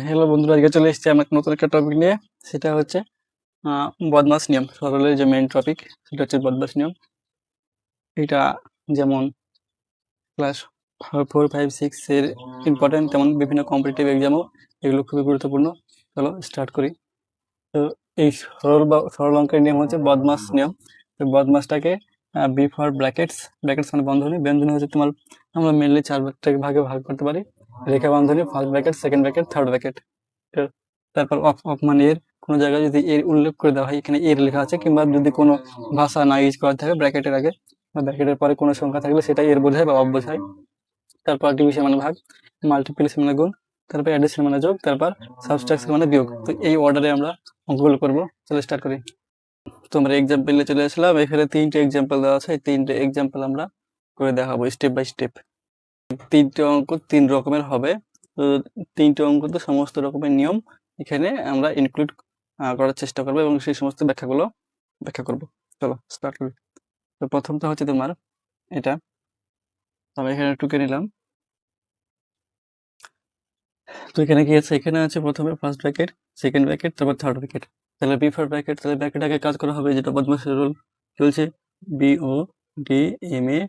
Hello বন্ধুরা, আজকে চলে এসেছি আমরা নতুন একটা টপিক নিয়ে। সেটা হচ্ছে বদমাস নিয়ম। সরলের যে মেইন টপিক সেটা হচ্ছে বদমাস নিয়ম। এটা যেমন ক্লাস 4, 5, 6 এর ইম্পর্টেন্ট, তেমন বিভিন্ন কম্পিটিটিভ এক্সামও এগুলো খুবই গুরুত্বপূর্ণ। চলো স্টার্ট করি। তো এই সরল অঙ্কের নিয়ম হচ্ছে বদমাস নিয়ম। তো বদমাসটাকে বি ফর ব্র্যাকেটস, ব্র্যাকেটস মানে বন্ধনী, বন্ধনী হচ্ছে তোমার আমরা মেনলি 4 ভাগে ভাগ করতে পারি। রেখা বন্ধনী, first bracket, second bracket, third bracket. তারপর অফ অফ মানে এর কোনো জায়গায় যদি এর উল্লেখ করে দেওয়া হয়, এখানে এর লেখা আছে, কিংবা যদি কোনো ভাষা না ইউজ করা থাকে ব্র্যাকেটের আগে বা ব্র্যাকেটের পরে কোনো সংখ্যা থাকলে সেটা এর বোঝায় বা অফ বোঝায়। তারপর ডিভিশন মানে ভাগ, মাল্টিপ্লিকেশন মানে গুণ, তারপর অ্যাডিশন মানে যোগ, তারপর সাবট্রাকশন মানে বিয়োগ। তো এই অর্ডারে আমরা অঙ্কগুলো করবো। চলো স্টার্ট করি। তো আমরা এক্সাম্পলে চলে আসলাম। এখানে 3টে এক্সাম্পল দেওয়া আছে। এই 3টে এক্সাম্পল আমরা করে দেখাবো স্টেপ বাই স্টেপ। 3টে অঙ্ক 3 রকমের হবে। তো 3টে অঙ্ক তো সমস্ত রকমের নিয়ম এখানে আমরা ইনক্লুড করার চেষ্টা করবো এবং সেই সমস্ত ব্যাখ্যাগুলো ব্যাখ্যা করব। চলো স্টার্ট করি। তো প্রথমটা হচ্ছে তোমার এটা, আমি এখানে টুকে নিলাম। তো এখানে কি আছে? এখানে আছে প্রথমে ফার্স্ট ব্র্যাকেট, সেকেন্ড ব্র্যাকেট, তারপর থার্ড ব্র্যাকেট। তাহলে বিফোর ব্র্যাকেট, তাহলে ব্র্যাকেট আগে কাজ করা হবে, যেটা বদমাসের রুল চলছে, BODMAS,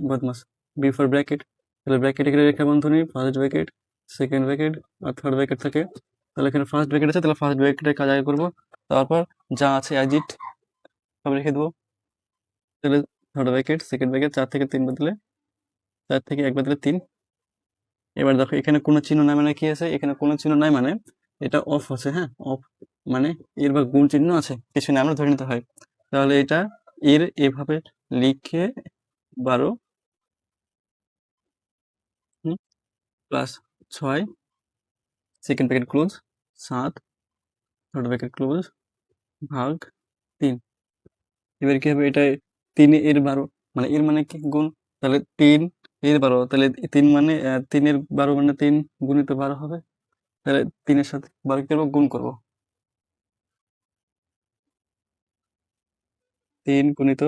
বদমাস। বিফোর ব্র্যাকেট, তাহলে ব্র্যাকেট এখানে রেখা বন্ধনী, ফার্স্ট ব্র্যাকেট, সেকেন্ড ব্র্যাকেট আর থার্ড ব্র্যাকেট থাকে। তাহলে এখানে ফার্স্ট ব্র্যাকেট আছে, তাহলে ফার্স্ট ব্র্যাকেটের কাজ আগে করবো, তারপর যা আছে অ্যাজিট সব রেখে দেবো। তাহলে থার্ড ব্র্যাকেট, সেকেন্ড ব্র্যাকেট, 4 থেকে 3 বদলে 4 থেকে 1 বদলে 3। এবার দেখো এখানে কোনো চিহ্ন নাই মানে কি আছে? এখানে কোনো চিহ্ন নাই মানে এটা অফ আছে। হ্যাঁ, অফ মানে এর বা গুণ চিহ্ন আছে, কিছু না, আমরা ধরে নিতে হয়। তাহলে এটা এর এভাবে লিখে 12 plus 6 second bracket close 7 third bracket close ভাগ 3। এবার কি হবে? এটা 3 এর 12 মানে এর মানে কি? গুণ। তাহলে 3 এর 12, তাহলে 3 মানে 3 এর 12 মানে 3 গুণিত 12 হবে। তাহলে 3 এর সাথে 12 কি করবো? গুণ করবো। 3 গুণিত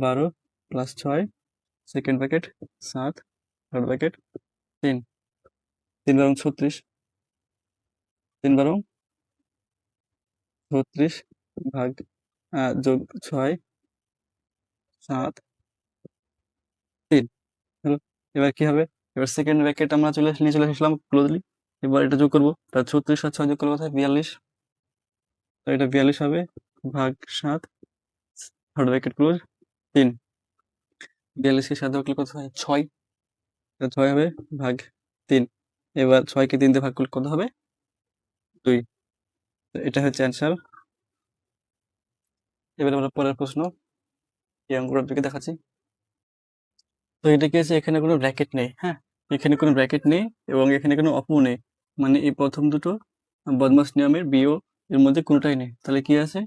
12 plus 6 second bracket 7 third bracket 3, 3 বারং 36, 3 বারং 36 ভাগ যোগ 6 7 3 হলো। এবার কি হবে? এবার সেকেন্ড ব্র্যাকেট আমরা নিয়ে চলে আসলাম ক্লোজলি। এবার এটা যোগ করবো, তার 36 আর 6 যোগ করলে কোথায়? 42। তো এটা 42 হবে ভাগ 7 থার্ড ব্র্যাকেট ক্লোজ 3। 42 কে 7 যোগ করলে কত হয়? 6। 6 হবে ভাগ 3। এবার 6 কে 3 দিয়ে ভাগ করলে কত হবে? 2। এটা হচ্ছে অ্যান্সার। এবার আমরা পরের প্রশ্ন, এই অঙ্কটা আপনাকে দেখাচ্ছি। তো এটা কি আছে? এখানে কোনো ব্র্যাকেট নেই। হ্যাঁ, এখানে কোনো ব্র্যাকেট নেই এবং এখানে কোনো অপও নেই, মানে এই প্রথম দুটো বদমাস নিয়মের বিও এর মধ্যে কোনোটাই নেই। তাহলে কি আছে?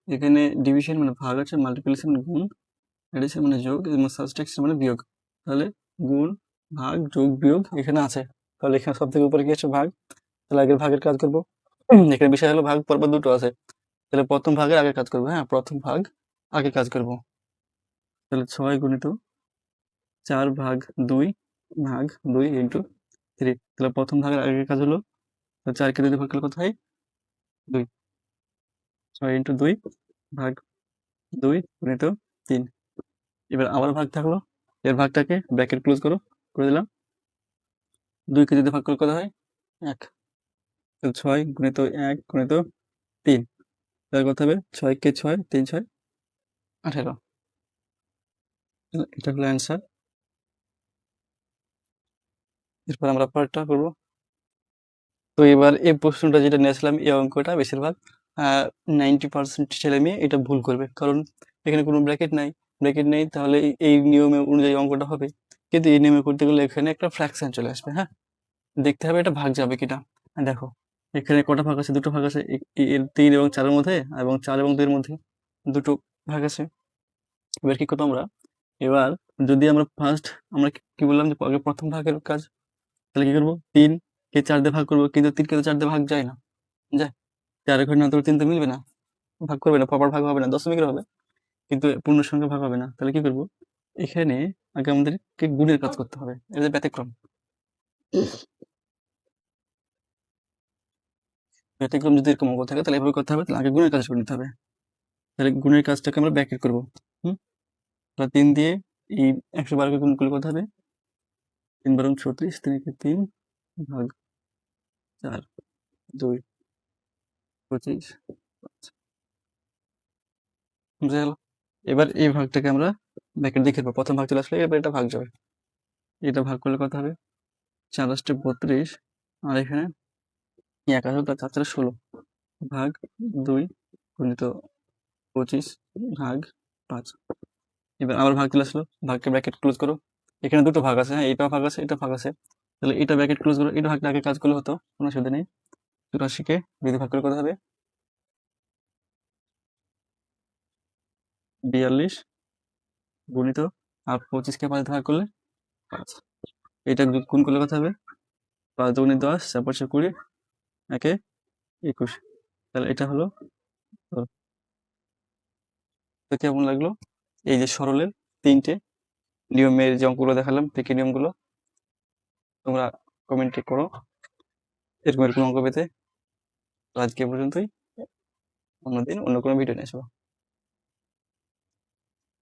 এখানে ডিভিশন মানে ভাগ আছে, মাল্টিপ্লিকেশন মানে গুণ, অ্যাডিশন মানে যোগ এবং সাবট্রাকশন মানে বিয়োগ। তাহলে গুণ ভাগ যোগ বিয়োগ এখানে আছে। তাহলে এখানে সব থেকে উপরে কি আছে? ভাগ। তাহলে আগের ভাগের কাজ করবো। এখানে বিষয় হলো ভাগ, পরপর দুটো আছে, তাহলে প্রথম ভাগের আগে কাজ করবো। হ্যাঁ, প্রথম ভাগ আগে কাজ করবো। তাহলে 6 গুণিত 4 ভাগ 2 ভাগ 2 ইন্টু 3। তাহলে প্রথম ভাগের আগের কাজ হলো 4 কে 2 দিয়ে ভাগ করলে কত হয়? 2। 6 ইন্টু 2 ভাগ 2 গুণিত 3। এবার আবার ভাগ থাকলো, এর ভাগটাকে ব্র্যাকেট ক্লোজ করে দিলাম। 2 কে 2 দিয়ে ভাগ করলে কত হয়? 1। তাহলে 6 গুণিত 1 গুণিত 3, তাহলে কত হবে? 6 কে 6 3 6 18। এটা হলো অ্যান্সার। এরপর আমরা পরেরটা করবো। তো এবার এই প্রশ্নটা যেটা নিয়েছিলাম, এই অঙ্কটা বেশিরভাগ 90% ছেলে মেয়ে এটা ভুল করবে, কারণ এখানে কোনো ব্র্যাকেট নাই। ব্র্যাকেট নেই, তাহলে এই নিয়মে অনুযায়ী অঙ্কটা হবে, কিন্তু এই নিয়মে করতে গেলে এখানে একটা ফ্র্যাকশন চলে আসবে। হ্যাঁ, দেখতে হবে এটা ভাগ যাবে কিনা। দেখো এখানে কটা ভাগ আছে? দুটো ভাগ আছে, এর 3 এবং 4 এর মধ্যে, এবং 4 এবং 2 এর মধ্যে দুটো ভাগ আছে। এবার কি করবো আমরা? এবার যদি আমরা ফার্স্ট আমরা কি বললাম যে আগে প্রথম ভাগের কাজ, তাহলে কি করবো? 3 কে 4 দিয়ে ভাগ করবো, কিন্তু 3 কে তো 4 দিয়ে ভাগ যায় না, যায় 4 ঘর না, তো 3 তো মিলবে না, ভাগ করবে না, প্রপার ভাগ হবে না, দশমিকের হবে, কিন্তু পূর্ণ সংখ্যা ভাগ হবে না। তাহলে কি করবো? এখানে আগে আমাদেরকে গুণের কাজ করতে হবে, এটা ব্যতিক্রম। ব্যতিক্রম যদি এরকম অঙ্ক থাকে তাহলে এভাবে করতে হবে, তাহলে আগে গুণের কাজ করে নিতে হবে। তাহলে গুণের কাজটাকে আমরা ব্র্যাকেট করবো। তাহলে 3 দিয়ে এই 112কে গুণ করলে কত হবে? 3 বারং 36, 3 কে 3 ভাগ 4, 2, 25, 5। বুঝে গেল? এবার এই ভাগটাকে আমরা ব্র্যাকেট দিয়ে লিখবো। প্রথম ভাগ চলে আসলে এবার এটা ভাগ যাবে। এটা ভাগ করলে কত হবে? 4 8 32, আর এখানে 1 আসলে তার 4 4 16 ভাগ 2 গুণিত 25 ভাগ 5। এবার আবার ভাগ চলে আসলো, ভাগকে ব্র্যাকেট ক্লোজ করো। এখানে দুটো ভাগ আছে, হ্যাঁ, এটা ভাগ আছে, এটা ভাগ আছে। তাহলে এটা ব্র্যাকেট ক্লোজ করো, এটা ভাগটা আগে কাজ করলে হতো, কোনো অসুবিধা নেই। 84কে 2 দিয়ে ভাগ করলে কত হবে? 42 গুণিত, আর 25কে 5 দিয়ে ভাগ করলে 5। এটা গুণ করলে কত হবে? 5 দুগুণে 10, 4 5 20, একে 21। তাহলে এটা হলো উত্তর। তো কেমন লাগলো? এই যে সরলের 3টে নিয়মের যে অঙ্কগুলো দেখালাম, থেকে নিয়মগুলো তোমরা কমেন্টে করো এরকম এরকম অঙ্ক পেতে। তো আজকে এ পর্যন্তই, অন্যদিন অন্য কোনো ভিডিও নিয়ে আসবো।